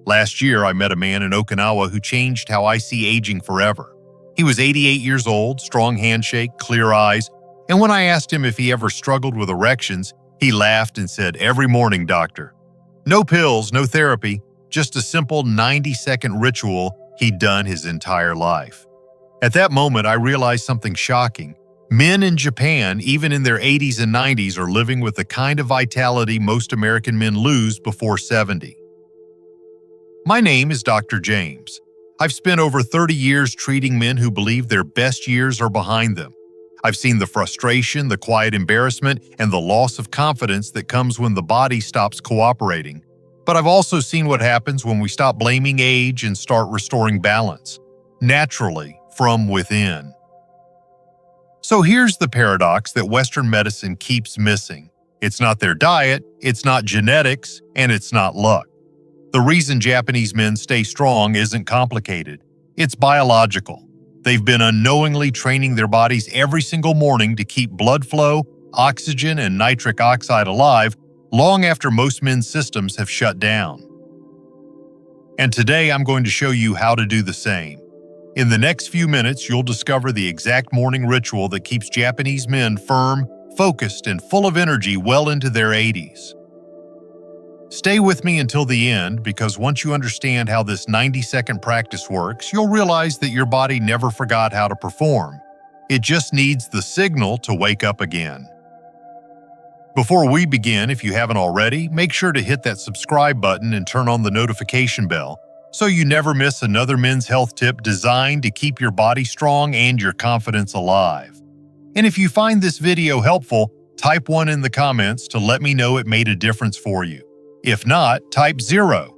Last year, I met a man in Okinawa who changed how I see aging forever. He was 88 years old, strong handshake, clear eyes, and when I asked him if he ever struggled with erections, he laughed and said, "Every morning, doctor." No pills, no therapy, just a simple 90-second ritual he'd done his entire life. At that moment, I realized something shocking. Men in Japan, even in their 80s and 90s, are living with the kind of vitality most American men lose before 70. My name is Dr. James. I've spent over 30 years treating men who believe their best years are behind them. I've seen the frustration, the quiet embarrassment, and the loss of confidence that comes when the body stops cooperating. But I've also seen what happens when we stop blaming age and start restoring balance, naturally, from within. So here's the paradox that Western medicine keeps missing. It's not their diet, it's not genetics, and it's not luck. The reason Japanese men stay strong isn't complicated. It's biological. They've been unknowingly training their bodies every single morning to keep blood flow, oxygen, and nitric oxide alive long after most men's systems have shut down. And today I'm going to show you how to do the same. In the next few minutes, you'll discover the exact morning ritual that keeps Japanese men firm, focused, and full of energy well into their 80s. Stay with me until the end, because once you understand how this 90-second practice works, you'll realize that your body never forgot how to perform. It just needs the signal to wake up again. Before we begin, if you haven't already, make sure to hit that subscribe button and turn on the notification bell so you never miss another men's health tip designed to keep your body strong and your confidence alive. And if you find this video helpful, type 1 in the comments to let me know it made a difference for you. If not, type 0.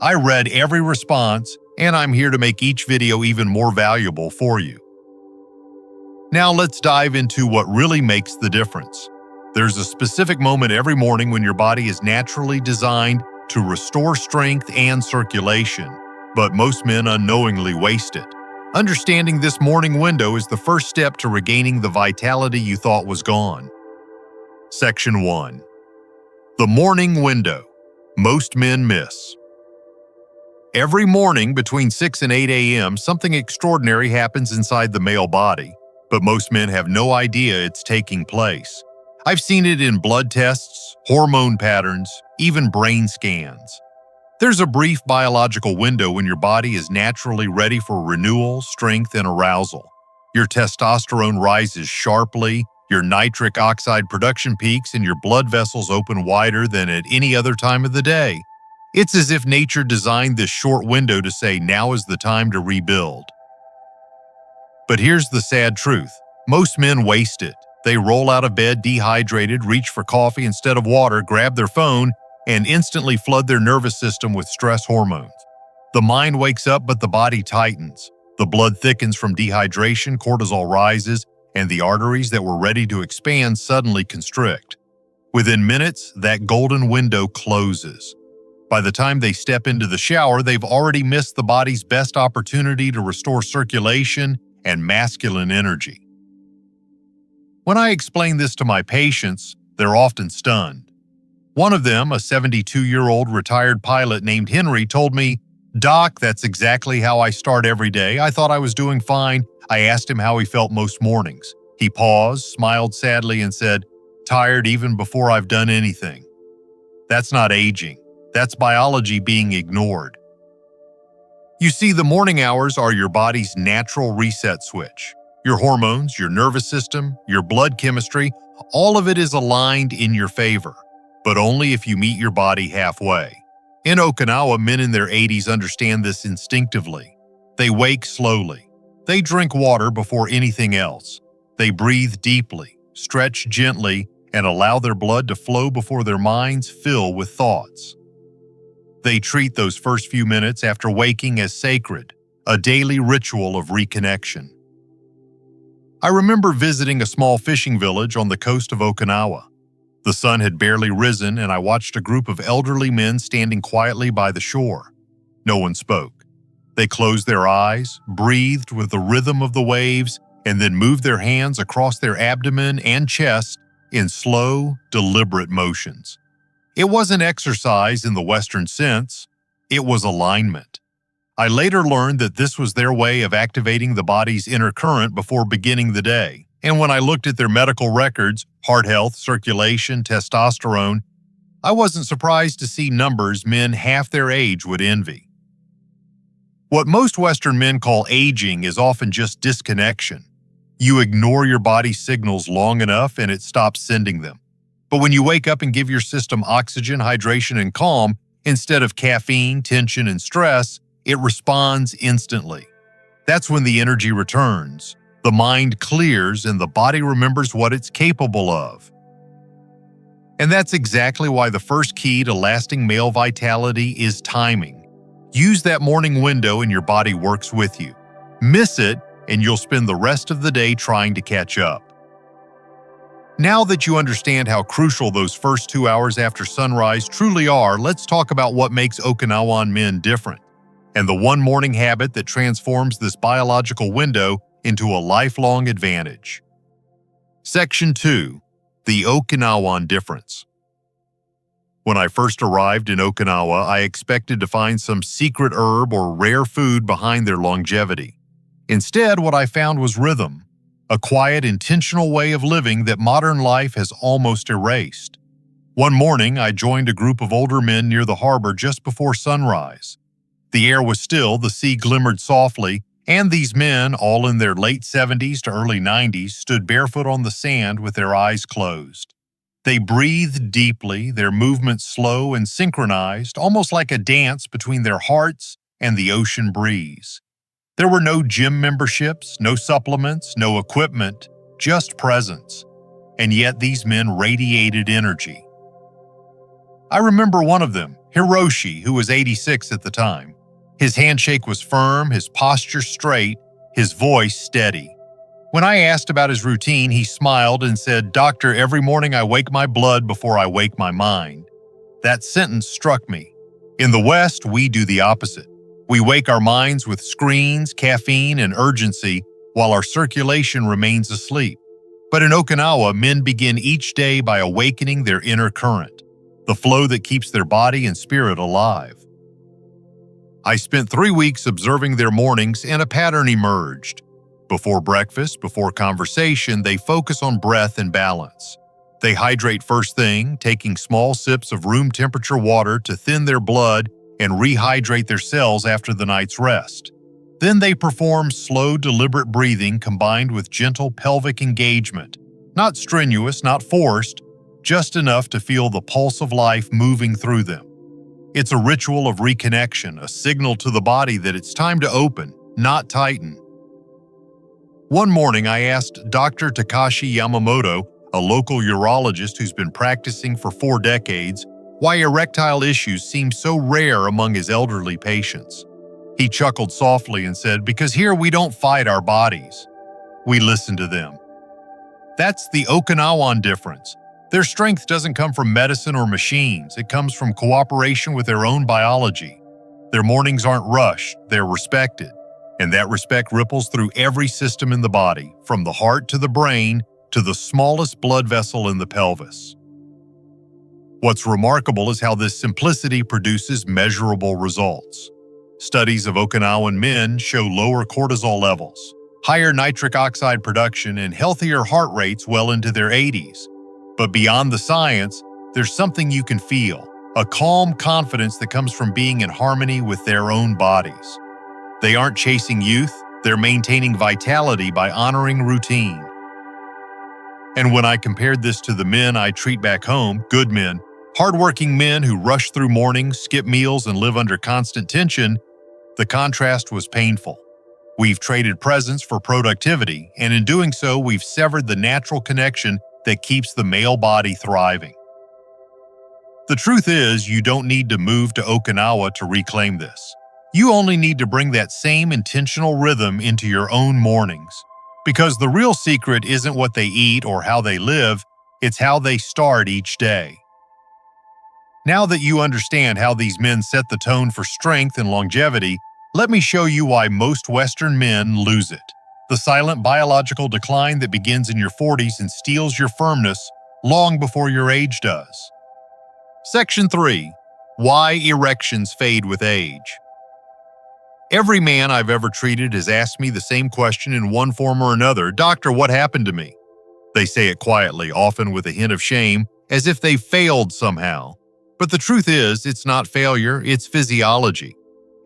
I read every response, and I'm here to make each video even more valuable for you. Now let's dive into what really makes the difference. There's a specific moment every morning when your body is naturally designed to restore strength and circulation, but most men unknowingly waste it. Understanding this morning window is the first step to regaining the vitality you thought was gone. Section 1. The morning window. Most men miss. Every morning between 6 and 8 a.m., something extraordinary happens inside the male body, but most men have no idea it's taking place. I've seen it in blood tests, hormone patterns, even brain scans. There's a brief biological window when your body is naturally ready for renewal, strength, and arousal. Your testosterone rises sharply, your nitric oxide production peaks, and your blood vessels open wider than at any other time of the day. It's as if nature designed this short window to say, now is the time to rebuild. But here's the sad truth. Most men waste it. They roll out of bed dehydrated, reach for coffee instead of water, grab their phone, and instantly flood their nervous system with stress hormones. The mind wakes up, but the body tightens. The blood thickens from dehydration, cortisol rises, and the arteries that were ready to expand suddenly constrict. Within minutes, that golden window closes. By the time they step into the shower, they've already missed the body's best opportunity to restore circulation and masculine energy. When I explain this to my patients, they're often stunned. One of them, a 72-year-old retired pilot named Henry, told me, "Doc, that's exactly how I start every day. I thought I was doing fine. I asked him how he felt most mornings. He paused, smiled sadly, and said, 'Tired even before I've done anything.' That's not aging. That's biology being ignored." You see, the morning hours are your body's natural reset switch. Your hormones, your nervous system, your blood chemistry, all of it is aligned in your favor, but only if you meet your body halfway. In Okinawa, men in their 80s understand this instinctively. They wake slowly. They drink water before anything else. They breathe deeply, stretch gently, and allow their blood to flow before their minds fill with thoughts. They treat those first few minutes after waking as sacred, a daily ritual of reconnection. I remember visiting a small fishing village on the coast of Okinawa. The sun had barely risen, and I watched a group of elderly men standing quietly by the shore. No one spoke. They closed their eyes, breathed with the rhythm of the waves, and then moved their hands across their abdomen and chest in slow, deliberate motions. It wasn't exercise in the Western sense. It was alignment. I later learned that this was their way of activating the body's inner current before beginning the day. And when I looked at their medical records, heart health, circulation, testosterone, I wasn't surprised to see numbers men half their age would envy. What most Western men call aging is often just disconnection. You ignore your body's signals long enough and it stops sending them. But when you wake up and give your system oxygen, hydration, and calm, instead of caffeine, tension, and stress, it responds instantly. That's when the energy returns, the mind clears, and the body remembers what it's capable of. And that's exactly why the first key to lasting male vitality is timing. Use that morning window and your body works with you. Miss it, and you'll spend the rest of the day trying to catch up. Now that you understand how crucial those first 2 hours after sunrise truly are, let's talk about what makes Okinawan men different, and the one morning habit that transforms this biological window into a lifelong advantage. Section 2. The Okinawan Difference. When I first arrived in Okinawa, I expected to find some secret herb or rare food behind their longevity. Instead, what I found was rhythm, a quiet, intentional way of living that modern life has almost erased. One morning, I joined a group of older men near the harbor just before sunrise. The air was still, the sea glimmered softly, and these men, all in their late 70s to early 90s, stood barefoot on the sand with their eyes closed. They breathed deeply, their movements slow and synchronized, almost like a dance between their hearts and the ocean breeze. There were no gym memberships, no supplements, no equipment, just presence. And yet these men radiated energy. I remember one of them, Hiroshi, who was 86 at the time. His handshake was firm, his posture straight, his voice steady. When I asked about his routine, he smiled and said, "Doctor, every morning I wake my blood before I wake my mind." That sentence struck me. In the West, we do the opposite. We wake our minds with screens, caffeine, and urgency, while our circulation remains asleep. But in Okinawa, men begin each day by awakening their inner current, the flow that keeps their body and spirit alive. I spent 3 weeks observing their mornings, and a pattern emerged. Before breakfast, before conversation, they focus on breath and balance. They hydrate first thing, taking small sips of room temperature water to thin their blood and rehydrate their cells after the night's rest. Then they perform slow, deliberate breathing combined with gentle pelvic engagement. Not strenuous, not forced, just enough to feel the pulse of life moving through them. It's a ritual of reconnection, a signal to the body that it's time to open, not tighten. One morning, I asked Dr. Takashi Yamamoto, a local urologist who's been practicing for 4 decades, why erectile issues seem so rare among his elderly patients. He chuckled softly and said, "Because here we don't fight our bodies. We listen to them." That's the Okinawan difference. Their strength doesn't come from medicine or machines. It comes from cooperation with their own biology. Their mornings aren't rushed, they're respected. And that respect ripples through every system in the body, from the heart to the brain to the smallest blood vessel in the pelvis. What's remarkable is how this simplicity produces measurable results. Studies of Okinawan men show lower cortisol levels, higher nitric oxide production, and healthier heart rates well into their 80s. But beyond the science, there's something you can feel, a calm confidence that comes from being in harmony with their own bodies. They aren't chasing youth, they're maintaining vitality by honoring routine. And when I compared this to the men I treat back home, good men, hardworking men who rush through mornings, skip meals, and live under constant tension, the contrast was painful. We've traded presence for productivity, and in doing so, we've severed the natural connection that keeps the male body thriving. The truth is, you don't need to move to Okinawa to reclaim this. You only need to bring that same intentional rhythm into your own mornings. Because the real secret isn't what they eat or how they live, it's how they start each day. Now that you understand how these men set the tone for strength and longevity, let me show you why most Western men lose it. The silent biological decline that begins in your 40s and steals your firmness long before your age does. Section 3. Why erections fade with age. Every man I've ever treated has asked me the same question in one form or another. Doctor, what happened to me? They say it quietly, often with a hint of shame, as if they failed somehow. But the truth is, it's not failure, it's physiology.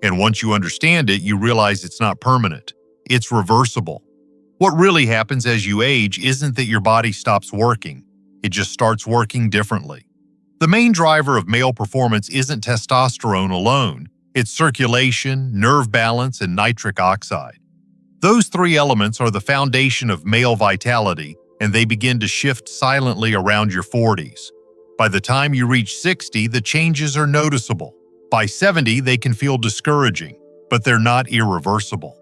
And once you understand it, you realize it's not permanent. It's reversible. What really happens as you age isn't that your body stops working. It just starts working differently. The main driver of male performance isn't testosterone alone. It's circulation, nerve balance, and nitric oxide. Those three elements are the foundation of male vitality, and they begin to shift silently around your 40s. By the time you reach 60, the changes are noticeable. By 70, they can feel discouraging, but they're not irreversible.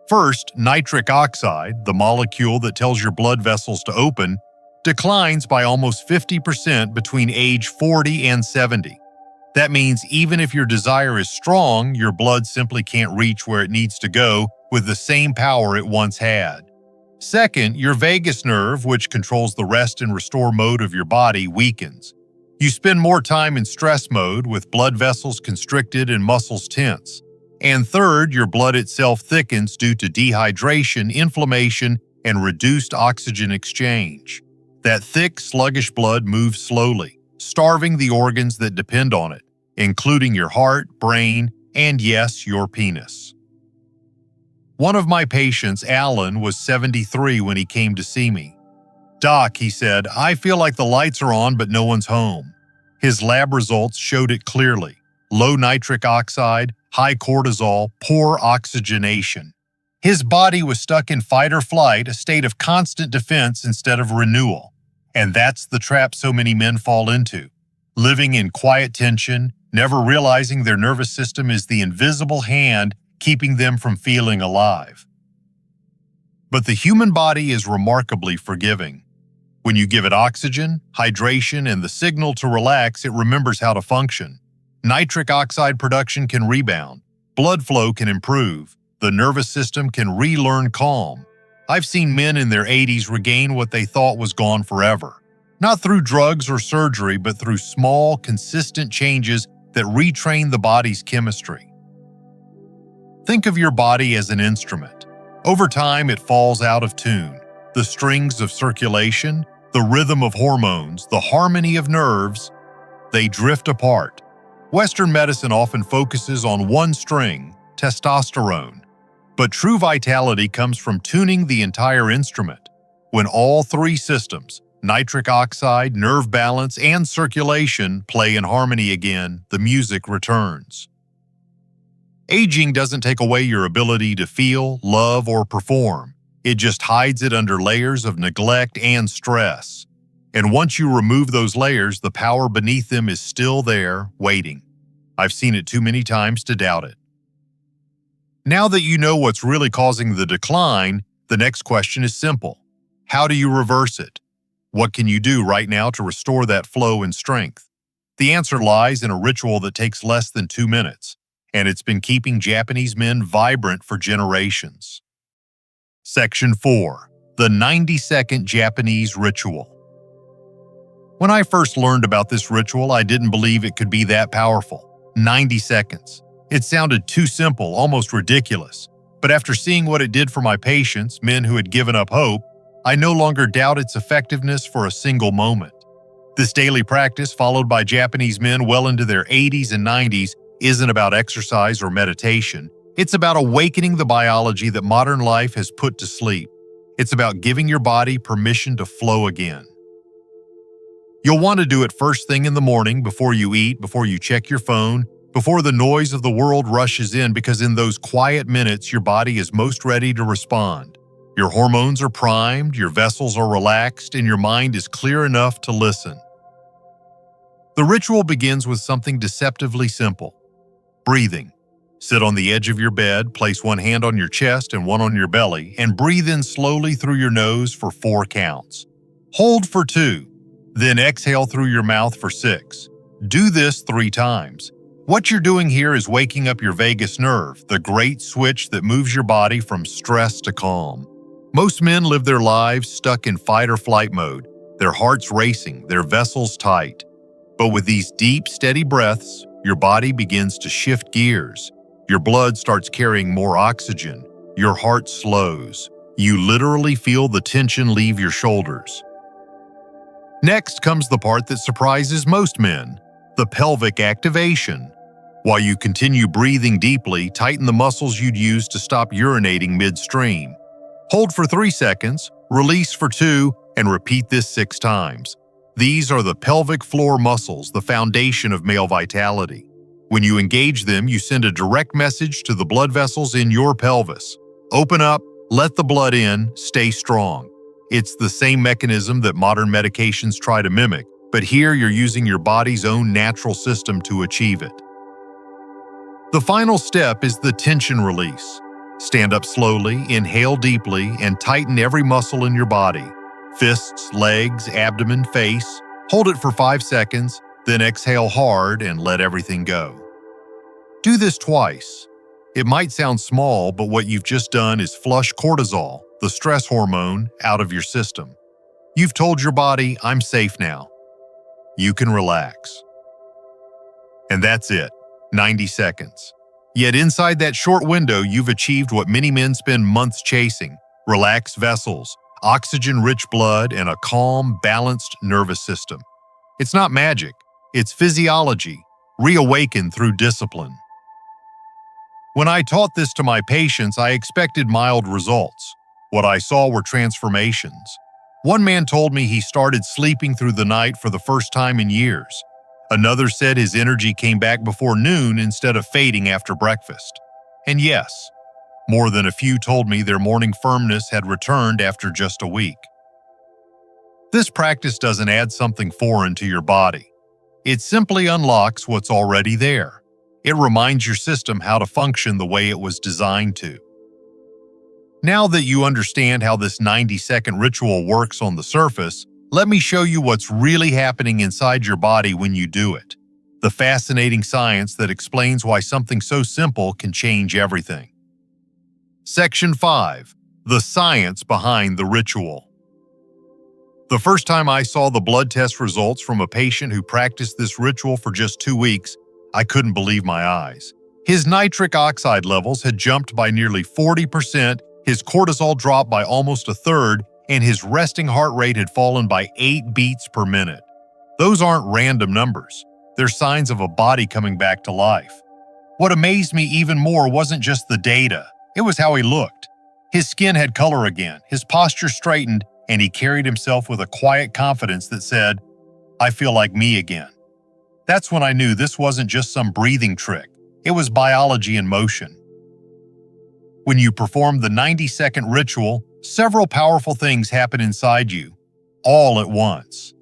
First, nitric oxide, the molecule that tells your blood vessels to open, declines by almost 50% between age 40 and 70. That means even if your desire is strong, your blood simply can't reach where it needs to go with the same power it once had. Second, your vagus nerve, which controls the rest and restore mode of your body, weakens. You spend more time in stress mode with blood vessels constricted and muscles tense. And third, your blood itself thickens due to dehydration, inflammation, and reduced oxygen exchange. That thick, sluggish blood moves slowly, starving the organs that depend on it, including your heart, brain, and yes, your penis. One of my patients, Alan, was 73 when he came to see me. Doc, he said, I feel like the lights are on but no one's home. His lab results showed it clearly. Low nitric oxide, high cortisol, poor oxygenation. His body was stuck in fight or flight, a state of constant defense instead of renewal. And that's the trap so many men fall into. Living in quiet tension, never realizing their nervous system is the invisible hand keeping them from feeling alive. But the human body is remarkably forgiving. When you give it oxygen, hydration, and the signal to relax, it remembers how to function. Nitric oxide production can rebound. Blood flow can improve. The nervous system can relearn calm. I've seen men in their 80s regain what they thought was gone forever. Not through drugs or surgery, but through small, consistent changes that retrain the body's chemistry. Think of your body as an instrument. Over time, it falls out of tune. The strings of circulation, the rhythm of hormones, the harmony of nerves, they drift apart. Western medicine often focuses on one string, testosterone. But true vitality comes from tuning the entire instrument. When all three systems, nitric oxide, nerve balance, and circulation, play in harmony again, the music returns. Aging doesn't take away your ability to feel, love, or perform. It just hides it under layers of neglect and stress. And once you remove those layers, the power beneath them is still there, waiting. I've seen it too many times to doubt it. Now that you know what's really causing the decline, the next question is simple. How do you reverse it? What can you do right now to restore that flow and strength? The answer lies in a ritual that takes less than 2 minutes, and it's been keeping Japanese men vibrant for generations. Section 4. The 90-second Japanese Ritual. When I first learned about this ritual, I didn't believe it could be that powerful. 90 seconds. It sounded too simple, almost ridiculous. But after seeing what it did for my patients, men who had given up hope, I no longer doubt its effectiveness for a single moment. This daily practice, followed by Japanese men well into their 80s and 90s, isn't about exercise or meditation. It's about awakening the biology that modern life has put to sleep. It's about giving your body permission to flow again. You'll want to do it first thing in the morning, before you eat, before you check your phone, before the noise of the world rushes in, because in those quiet minutes, your body is most ready to respond. Your hormones are primed, your vessels are relaxed, and your mind is clear enough to listen. The ritual begins with something deceptively simple. Breathing. Sit on the edge of your bed, place one hand on your chest and one on your belly, and breathe in slowly through your nose for 4 counts. Hold for 2, then exhale through your mouth for 6. Do this 3 times. What you're doing here is waking up your vagus nerve, the great switch that moves your body from stress to calm. Most men live their lives stuck in fight or flight mode, their hearts racing, their vessels tight. But with these deep, steady breaths, your body begins to shift gears. Your blood starts carrying more oxygen. Your heart slows. You literally feel the tension leave your shoulders. Next comes the part that surprises most men, the pelvic activation. While you continue breathing deeply, tighten the muscles you'd use to stop urinating midstream. Hold for 3 seconds, release for 2, and repeat this 6 times. These are the pelvic floor muscles, the foundation of male vitality. When you engage them, you send a direct message to the blood vessels in your pelvis. Open up, let the blood in, stay strong. It's the same mechanism that modern medications try to mimic, but here you're using your body's own natural system to achieve it. The final step is the tension release. Stand up slowly, inhale deeply, and tighten every muscle in your body. Fists, legs, abdomen, face. Hold it for 5 seconds, then exhale hard and let everything go. Do this twice. It might sound small, but what you've just done is flush cortisol, the stress hormone, out of your system. You've told your body, I'm safe now. You can relax. And that's it, 90 seconds. Yet inside that short window, you've achieved what many men spend months chasing: relaxed vessels, oxygen-rich blood, and a calm, balanced nervous system. It's not magic, it's physiology, reawakened through discipline. When I taught this to my patients, I expected mild results. What I saw were transformations. One man told me he started sleeping through the night for the first time in years. Another said his energy came back before noon instead of fading after breakfast. And yes, more than a few told me their morning firmness had returned after just a week. This practice doesn't add something foreign to your body. It simply unlocks what's already there. It reminds your system how to function the way it was designed to. Now that you understand how this 90-second ritual works on the surface, let me show you what's really happening inside your body when you do it. The fascinating science that explains why something so simple can change everything. Section 5. The science behind the ritual. The first time I saw the blood test results from a patient who practiced this ritual for just 2 weeks, I couldn't believe my eyes. His nitric oxide levels had jumped by nearly 40%, his cortisol dropped by almost a third, and his resting heart rate had fallen by 8 beats per minute. Those aren't random numbers. They're signs of a body coming back to life. What amazed me even more wasn't just the data, it was how he looked. His skin had color again, his posture straightened, and he carried himself with a quiet confidence that said, "I feel like me again." That's when I knew this wasn't just some breathing trick. It was biology in motion. When you perform the 90-second ritual, several powerful things happen inside you, all at once.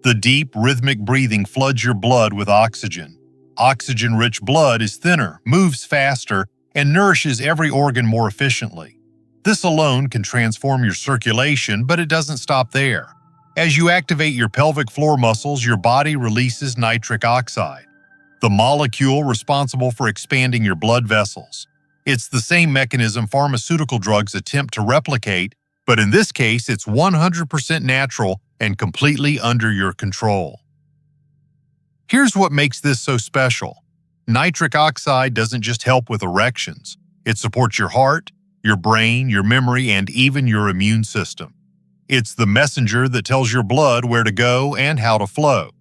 The deep, rhythmic breathing floods your blood with oxygen. Oxygen-rich blood is thinner, moves faster, and nourishes every organ more efficiently. This alone can transform your circulation, but it doesn't stop there. As you activate your pelvic floor muscles, your body releases nitric oxide, the molecule responsible for expanding your blood vessels. It's the same mechanism pharmaceutical drugs attempt to replicate, but in this case, it's 100% natural and completely under your control. Here's what makes this so special. Nitric oxide doesn't just help with erections. It supports your heart, your brain, your memory, and even your immune system. It's the messenger that tells your blood where to go and how to flow.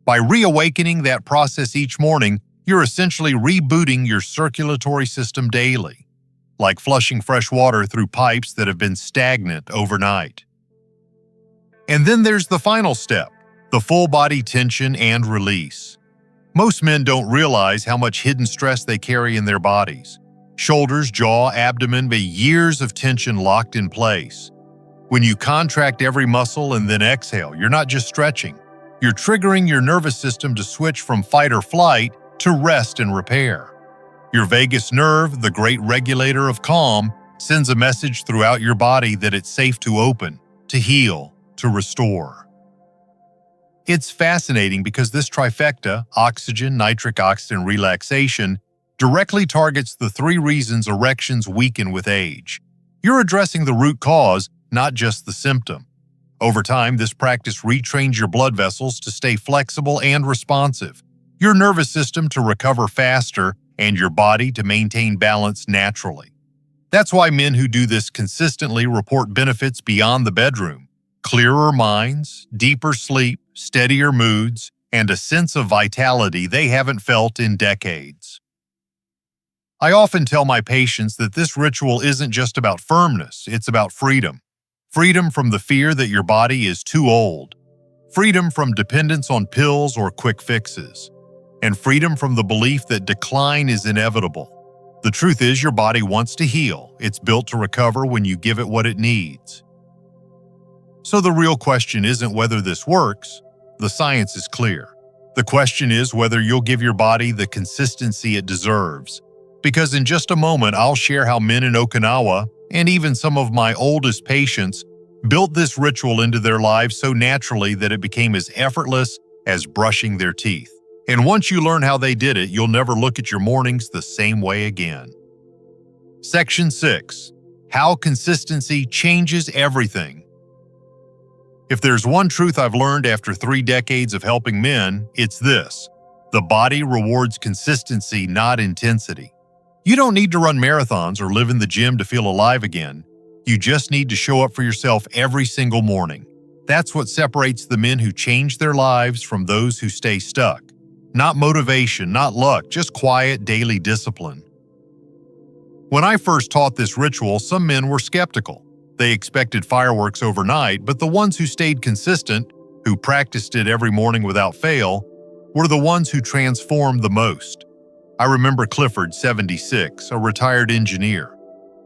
By reawakening that process each morning, you're essentially rebooting your circulatory system daily, like flushing fresh water through pipes that have been stagnant overnight. And then there's the final step, the full body tension and release. Most men don't realize how much hidden stress they carry in their bodies. Shoulders, jaw, abdomen, but years of tension locked in place. When you contract every muscle and then exhale, you're not just stretching. You're triggering your nervous system to switch from fight or flight to rest and repair. Your vagus nerve, the great regulator of calm, sends a message throughout your body that it's safe to open, to heal, to restore. It's fascinating because this trifecta, oxygen, nitric oxide, and relaxation, directly targets the 3 reasons erections weaken with age. You're addressing the root cause, not just the symptom. Over time, this practice retrains your blood vessels to stay flexible and responsive, your nervous system to recover faster, and your body to maintain balance naturally. That's why men who do this consistently report benefits beyond the bedroom: clearer minds, deeper sleep, steadier moods, and a sense of vitality they haven't felt in decades. I often tell my patients that this ritual isn't just about firmness, it's about freedom. Freedom from the fear that your body is too old. Freedom from dependence on pills or quick fixes. And freedom from the belief that decline is inevitable. The truth is, your body wants to heal. It's built to recover when you give it what it needs. So the real question isn't whether this works. The science is clear. The question is whether you'll give your body the consistency it deserves. Because in just a moment, I'll share how men in Okinawa, and even some of my oldest patients, built this ritual into their lives so naturally that it became as effortless as brushing their teeth. And once you learn how they did it, you'll never look at your mornings the same way again. Section 6. How consistency changes everything. If there's one truth I've learned after 3 decades of helping men, it's this: the body rewards consistency, not intensity. You don't need to run marathons or live in the gym to feel alive again. You just need to show up for yourself every single morning. That's what separates the men who change their lives from those who stay stuck. Not motivation, not luck, just quiet daily discipline. When I first taught this ritual, some men were skeptical. They expected fireworks overnight, but the ones who stayed consistent, who practiced it every morning without fail, were the ones who transformed the most. I remember Clifford, 76, a retired engineer.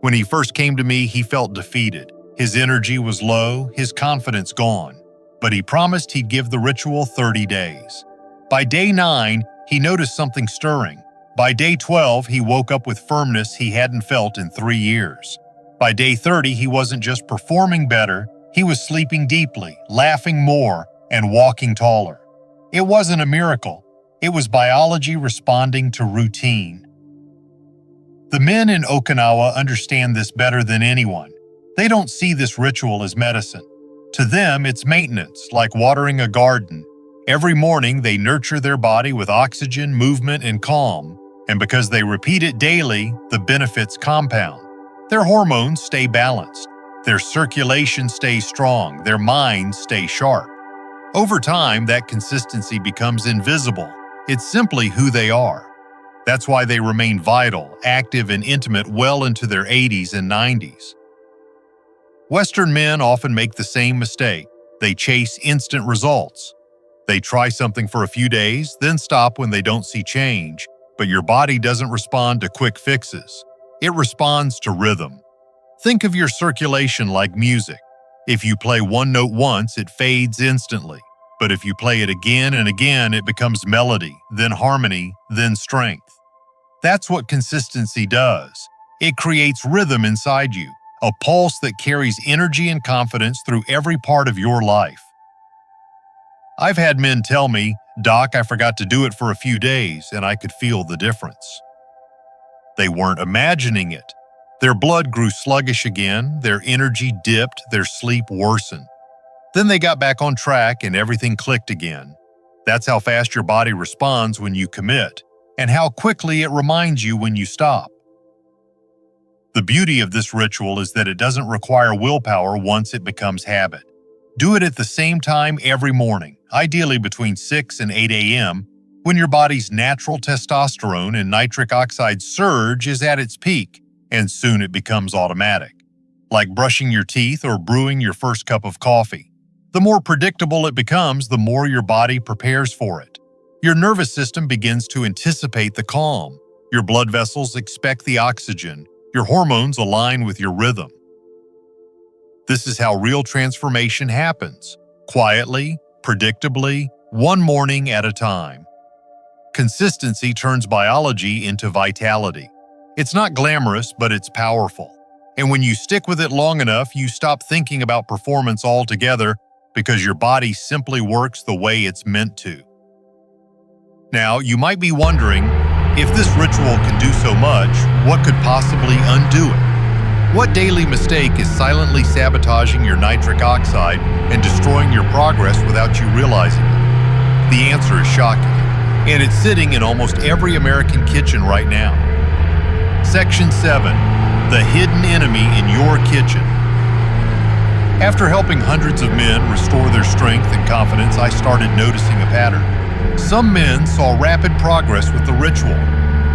When he first came to me, he felt defeated. His energy was low, his confidence gone. But he promised he'd give the ritual 30 days. By day 9, he noticed something stirring. By day 12, he woke up with firmness he hadn't felt in 3 years. By day 30, he wasn't just performing better, he was sleeping deeply, laughing more, and walking taller. It wasn't a miracle. It was biology responding to routine. The men in Okinawa understand this better than anyone. They don't see this ritual as medicine. To them, it's maintenance, like watering a garden. Every morning, they nurture their body with oxygen, movement, and calm. And because they repeat it daily, the benefits compound. Their hormones stay balanced. Their circulation stays strong. Their minds stay sharp. Over time, that consistency becomes invisible. It's simply who they are. That's why they remain vital, active, and intimate well into their 80s and 90s. Western men often make the same mistake. They chase instant results. They try something for a few days, then stop when they don't see change. But your body doesn't respond to quick fixes. It responds to rhythm. Think of your circulation like music. If you play one note once, it fades instantly. But if you play it again and again, it becomes melody, then harmony, then strength. That's what consistency does. It creates rhythm inside you, a pulse that carries energy and confidence through every part of your life. I've had men tell me, "Doc, I forgot to do it for a few days," and I could feel the difference. They weren't imagining it. Their blood grew sluggish again, their energy dipped, their sleep worsened. Then they got back on track and everything clicked again. That's how fast your body responds when you commit, and how quickly it reminds you when you stop. The beauty of this ritual is that it doesn't require willpower once it becomes habit. Do it at the same time every morning, ideally between 6 and 8 a.m., when your body's natural testosterone and nitric oxide surge is at its peak, and soon it becomes automatic. Like brushing your teeth or brewing your first cup of coffee. The more predictable it becomes, the more your body prepares for it. Your nervous system begins to anticipate the calm. Your blood vessels expect the oxygen. Your hormones align with your rhythm. This is how real transformation happens, quietly, predictably, one morning at a time. Consistency turns biology into vitality. It's not glamorous, but it's powerful. And when you stick with it long enough, you stop thinking about performance altogether because your body simply works the way it's meant to. Now, you might be wondering, if this ritual can do so much, what could possibly undo it? What daily mistake is silently sabotaging your nitric oxide and destroying your progress without you realizing it? The answer is shocking, and it's sitting in almost every American kitchen right now. Section 7. The hidden enemy in your kitchen. After helping hundreds of men restore their strength and confidence, I started noticing a pattern. Some men saw rapid progress with the ritual.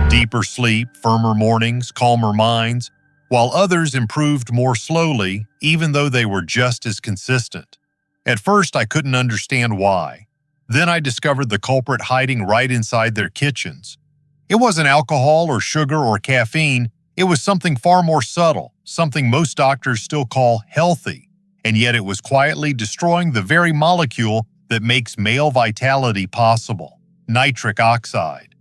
Deeper sleep, firmer mornings, calmer minds, while others improved more slowly, even though they were just as consistent. At first, I couldn't understand why. Then I discovered the culprit hiding right inside their kitchens. It wasn't alcohol or sugar or caffeine. It was something far more subtle, something most doctors still call healthy, and yet it was quietly destroying the very molecule that makes male vitality possible: nitric oxide.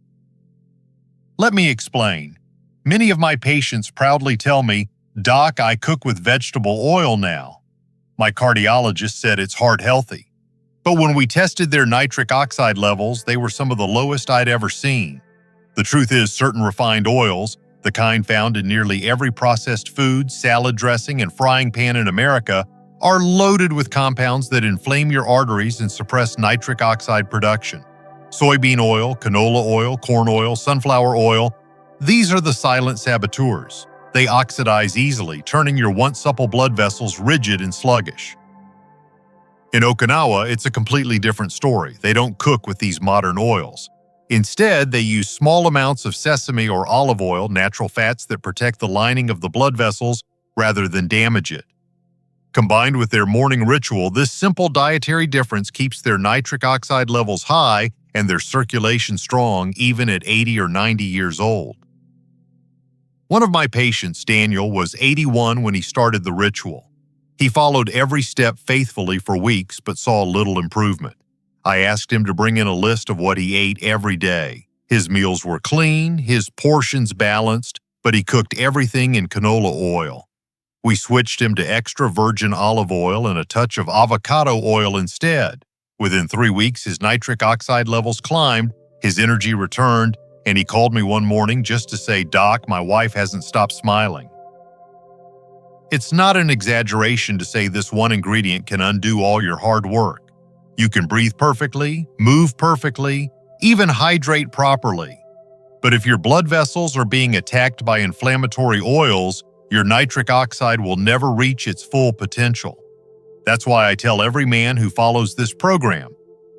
Let me explain. Many of my patients proudly tell me, "Doc, I cook with vegetable oil now." My cardiologist said it's heart healthy. But when we tested their nitric oxide levels, they were some of the lowest I'd ever seen. The truth is, certain refined oils, the kind found in nearly every processed food, salad dressing, and frying pan in America, are loaded with compounds that inflame your arteries and suppress nitric oxide production. Soybean oil, canola oil, corn oil, sunflower oil, these are the silent saboteurs. They oxidize easily, turning your once supple blood vessels rigid and sluggish. In Okinawa, it's a completely different story. They don't cook with these modern oils. Instead, they use small amounts of sesame or olive oil, natural fats that protect the lining of the blood vessels rather than damage it. Combined with their morning ritual, this simple dietary difference keeps their nitric oxide levels high and their circulation strong even at 80 or 90 years old. One of my patients, Daniel, was 81 when he started the ritual. He followed every step faithfully for weeks but saw little improvement. I asked him to bring in a list of what he ate every day. His meals were clean, his portions balanced, but he cooked everything in canola oil. We switched him to extra virgin olive oil and a touch of avocado oil instead. Within 3 weeks, his nitric oxide levels climbed, his energy returned, and he called me one morning just to say, "Doc, my wife hasn't stopped smiling." It's not an exaggeration to say this one ingredient can undo all your hard work. You can breathe perfectly, move perfectly, even hydrate properly. But if your blood vessels are being attacked by inflammatory oils, your nitric oxide will never reach its full potential. That's why I tell every man who follows this program,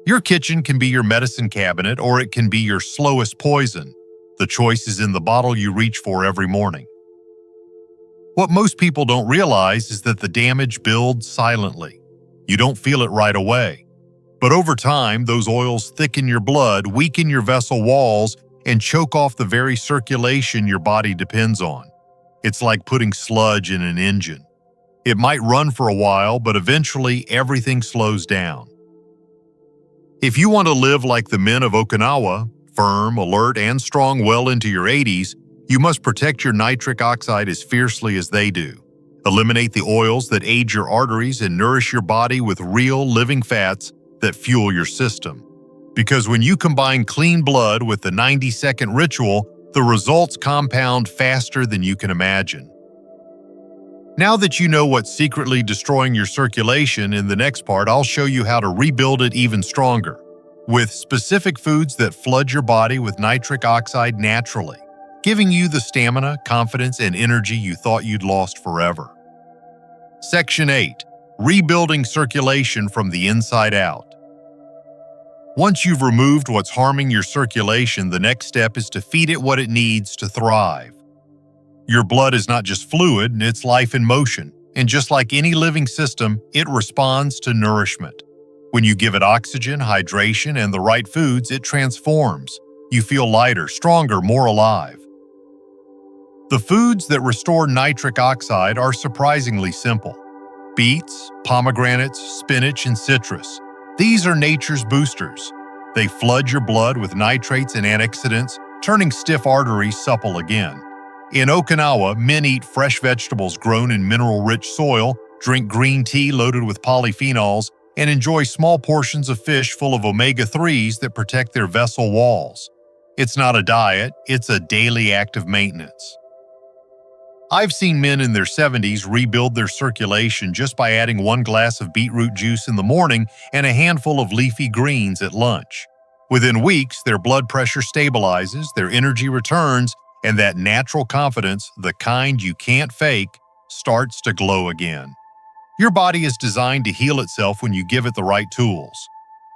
your kitchen can be your medicine cabinet or it can be your slowest poison. The choice is in the bottle you reach for every morning. What most people don't realize is that the damage builds silently. You don't feel it right away. But over time, those oils thicken your blood, weaken your vessel walls, and choke off the very circulation your body depends on. It's like putting sludge in an engine. It might run for a while, but eventually everything slows down. If you want to live like the men of Okinawa, firm, alert, and strong well into your 80s, you must protect your nitric oxide as fiercely as they do. Eliminate the oils that age your arteries and nourish your body with real, living fats that fuel your system. Because when you combine clean blood with the 90-second ritual, the results compound faster than you can imagine. Now that you know what's secretly destroying your circulation, in the next part I'll show you how to rebuild it even stronger, with specific foods that flood your body with nitric oxide naturally, giving you the stamina, confidence, and energy you thought you'd lost forever. Section 8. Rebuilding circulation from the inside out. Once you've removed what's harming your circulation, the next step is to feed it what it needs to thrive. Your blood is not just fluid, it's life in motion, and just like any living system, it responds to nourishment. When you give it oxygen, hydration, and the right foods, it transforms. You feel lighter, stronger, more alive. The foods that restore nitric oxide are surprisingly simple. Beets, pomegranates, spinach, and citrus. These are nature's boosters. They flood your blood with nitrates and antioxidants, turning stiff arteries supple again. In Okinawa, men eat fresh vegetables grown in mineral-rich soil, drink green tea loaded with polyphenols, and enjoy small portions of fish full of omega-3s that protect their vessel walls. It's not a diet, it's a daily act of maintenance. I've seen men in their 70s rebuild their circulation just by adding 1 glass of beetroot juice in the morning and a handful of leafy greens at lunch. Within weeks, their blood pressure stabilizes, their energy returns, and that natural confidence, the kind you can't fake, starts to glow again. Your body is designed to heal itself when you give it the right tools.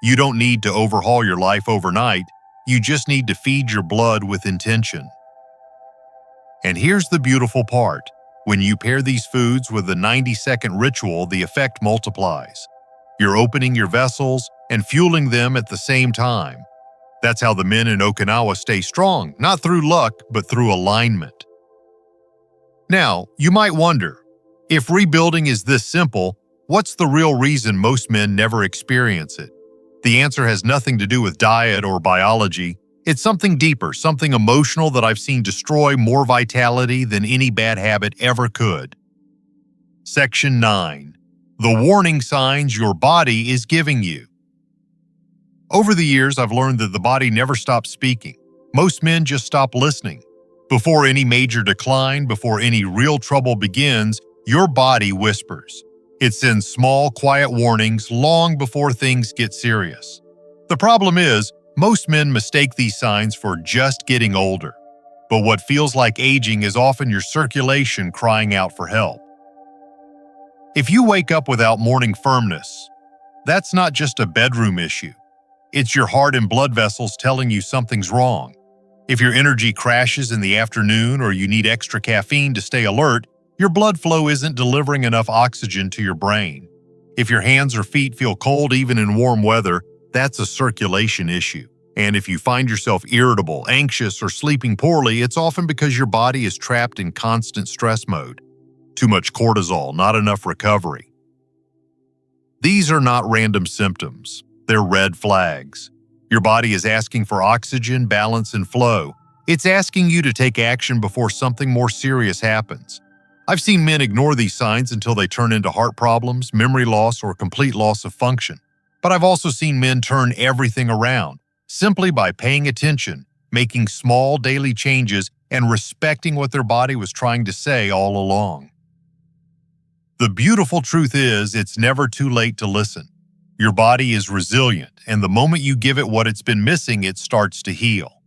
You don't need to overhaul your life overnight, you just need to feed your blood with intention. And here's the beautiful part. When you pair these foods with a 90-second ritual, the effect multiplies. You're opening your vessels and fueling them at the same time. That's how the men in Okinawa stay strong, not through luck, but through alignment. Now, you might wonder, if rebuilding is this simple, what's the real reason most men never experience it? The answer has nothing to do with diet or biology. It's something deeper, something emotional that I've seen destroy more vitality than any bad habit ever could. Section 9. The warning signs your body is giving you. Over the years, I've learned that the body never stops speaking. Most men just stop listening. Before any major decline, before any real trouble begins, your body whispers. It sends small, quiet warnings long before things get serious. The problem is, most men mistake these signs for just getting older. But what feels like aging is often your circulation crying out for help. If you wake up without morning firmness, that's not just a bedroom issue. It's your heart and blood vessels telling you something's wrong. If your energy crashes in the afternoon or you need extra caffeine to stay alert, your blood flow isn't delivering enough oxygen to your brain. If your hands or feet feel cold even in warm weather, that's a circulation issue. And if you find yourself irritable, anxious, or sleeping poorly, it's often because your body is trapped in constant stress mode. Too much cortisol, not enough recovery. These are not random symptoms. They're red flags. Your body is asking for oxygen, balance, and flow. It's asking you to take action before something more serious happens. I've seen men ignore these signs until they turn into heart problems, memory loss, or complete loss of function. But I've also seen men turn everything around, simply by paying attention, making small daily changes, and respecting what their body was trying to say all along. The beautiful truth is, it's never too late to listen. Your body is resilient, and the moment you give it what it's been missing, it starts to heal.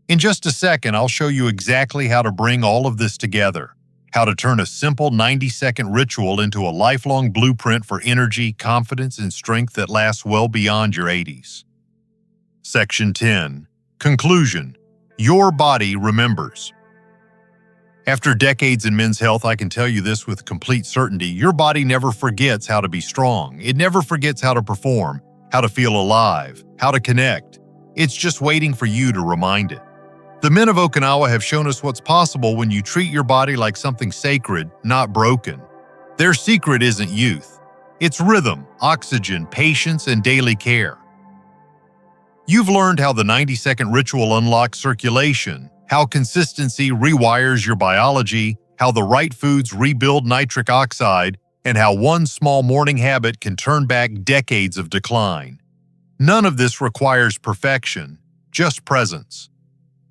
In just a second, I'll show you exactly how to bring all of this together, how to turn a simple 90-second ritual into a lifelong blueprint for energy, confidence, and strength that lasts well beyond your 80s. Section 10. Conclusion. Your body remembers. After decades in men's health, I can tell you this with complete certainty. Your body never forgets how to be strong. It never forgets how to perform, how to feel alive, how to connect. It's just waiting for you to remind it. The men of Okinawa have shown us what's possible when you treat your body like something sacred, not broken. Their secret isn't youth. It's rhythm, oxygen, patience, and daily care. You've learned how the 90-second ritual unlocks circulation, how consistency rewires your biology, how the right foods rebuild nitric oxide, and how one small morning habit can turn back decades of decline. None of this requires perfection, just presence.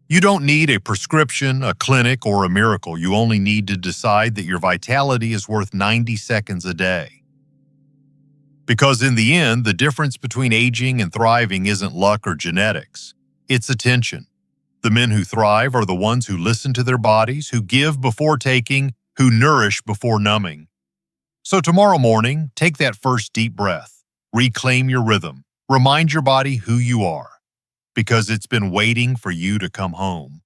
You don't need a prescription, a clinic, or a miracle. You only need to decide that your vitality is worth 90 seconds a day. Because in the end, the difference between aging and thriving isn't luck or genetics. It's attention. The men who thrive are the ones who listen to their bodies, who give before taking, who nourish before numbing. So tomorrow morning, take that first deep breath. Reclaim your rhythm. Remind your body who you are, because it's been waiting for you to come home.